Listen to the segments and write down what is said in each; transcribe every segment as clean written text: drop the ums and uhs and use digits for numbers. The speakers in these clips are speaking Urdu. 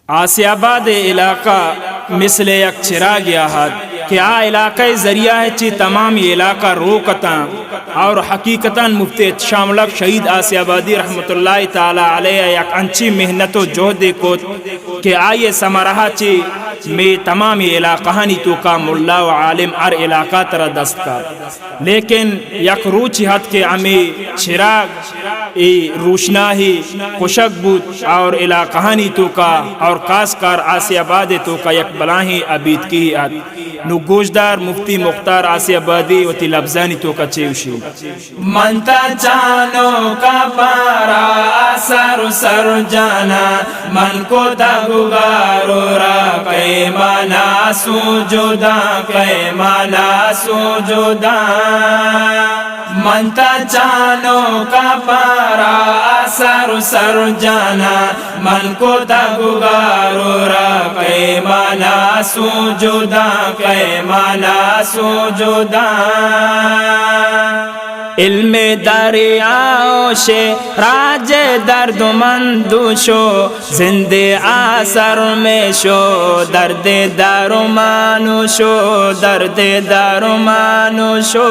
آسیہ آباد علاقہ مثل یک چراغ یاحد کہ آ علاقہ ذریعہ ہے چی تمام یہ علاقہ روکتاں اور حقیقتاً مفتی احتشام الحق شہید آسیہ آبادی رحمت اللہ تعالی علیہ یک انچی محنت و جہد کو کہ آئیے سمرہا چی میں تمام یہ علاقہ نہیں تو کا ملا و عالم ار علاقہ ترہ دست کا، لیکن یک روچی حد کے ہمیں چراغ روشنا ہی خوشک بود اور علاقہ نہیں تو کا اور کاسکار آسیہ آباد تو کا یک بلاہی عبید کی حد نو گوشدار مفتی مختار آسیہ آبادی و تی لفظانی تو کا چیوشی منتا جانو کا پارا سر سر جانا من کو دگوگارو را کئی مانا سوجودا کئی مانا سوجودا منتا جانو کا پارا سر سر جانا من کو دگوگارو را کئی مانا سوجودا کئی مانا سوجودا علم دریاؤ سے راج درد مندو شو زندے آثر میں شو درد دارمانو شو درد دارمانو شو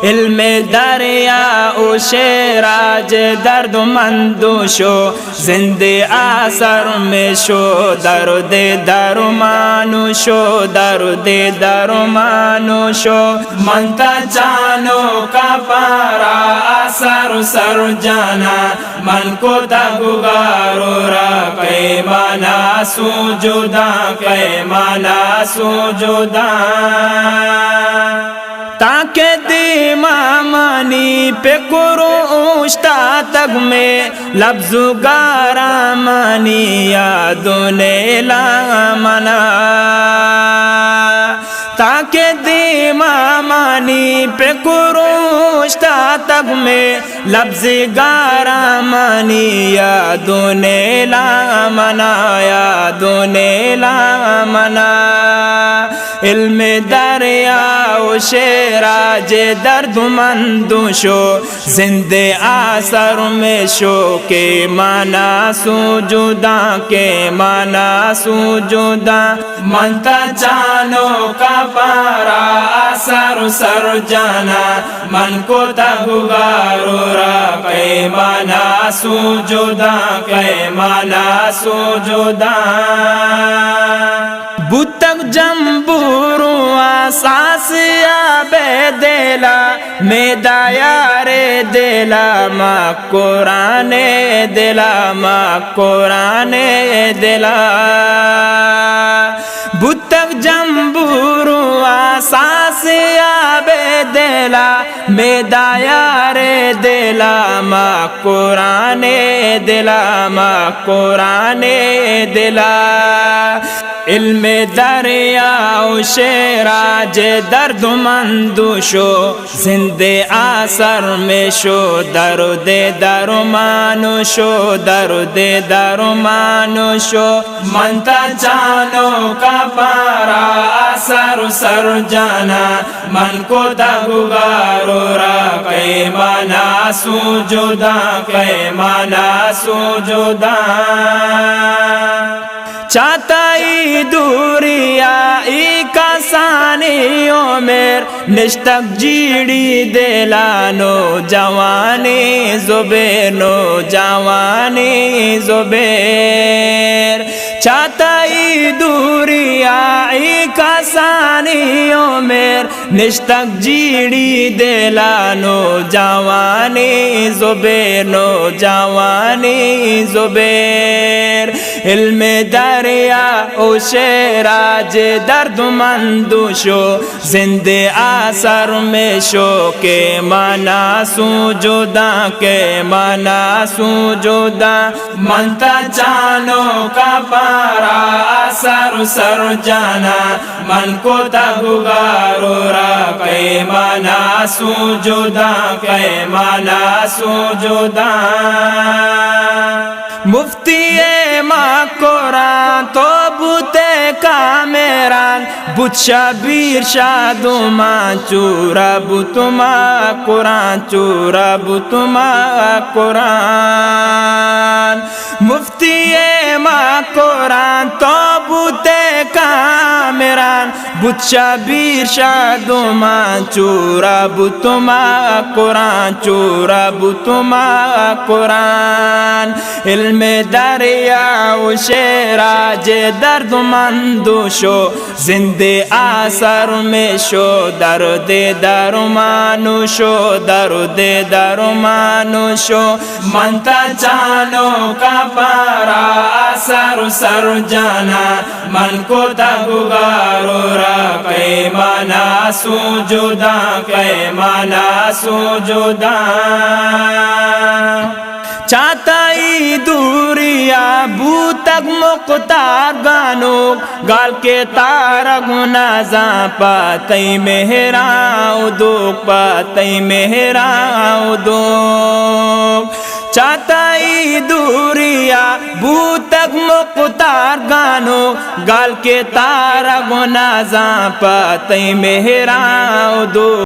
علم دریاؤ سے راج درد مندو شو زندے آثر میں شو درد دارمانو شو درد دارمانو شو منتا جانو کا پارا سر سر جانا من کو دگوگارو را کئی مانا سوجودا کئی مانا سوجودا تاکہ دیما مانی پہ کرو اشتا تک میں لفظ گارا مانی یادوں نے لامنا تاکہ دیما مانی پہ کروشتا تک میں لفظ گارا مانی یادوں نے لامنا یادوں نے لامنا علم دریاؤ شیراج درد مندو شو زندے آثر میں شو کے مانا سوجودا کے مانا سوجودا منتا جانو کا پارا سر سر جانا من کو دگوگارو را کئی مانا سوجودا کئی مانا سوجودا بتک جمبورو آساسیا بے دیلا میدا یار دیلا ما قرآن دیلا ما قرآن دیلا بتک جمبورو آساسیا بے دیلا میدا یار دیلا ما قرآن دیلا ما قرآن دیلا علم دریاؤ شیراج درد مندو شو زندے آثر میں شو درد درمانو شو درد درمانو شو منتا جانو کا پارا سر سر جانا من کو دگوگارو را کئی مانا سوجودا کئی مانا سوجودا چاہتائی دوریا ای کسانی عمر نشتک جیڑی دلانو جوانی زبیر نو جوانی زبیر چاہتائی دوریا ای کسانی عمر نشتک جیڑی دلانو جوانی زبیر نو جوانی زبیر علم دریا او شیراج درد مندو شو زندے آثر میں شو کے مانا سوجودا کے مانا سوجودا منتا جانو کا پارا سر سر جانا من کو دگوگارو را کئی مانا سوجودا کئی مانا سوجودا مفتی ماں قرآن تو بوتے کا میرا مهران بود شبیر شادومان چورا بوتما قرآن چورا بوتما قرآن مفتی ما قرآن تو بوتے کامران بود شبیر شادومان چورا بوتما قرآن چورا بوتما قرآن علم دریا و شیراج درد مندو شو زنده آثار میں شو درد درمانو شو درد درمانو شو منتا جانو کا پارا آثار سر جانا من کو تگوگارو را کئی مانا سوجودا کئی مانا سوجودا چاہتائی دوریا بو تک مختار گانو گال کے تارا گنازاں پاتی مہراؤ دوک پاتی مہراؤ دوک چاہتائی دوریا بو تک مختار گانو گال کے تارا گنازاں پاتی مہراؤ دوک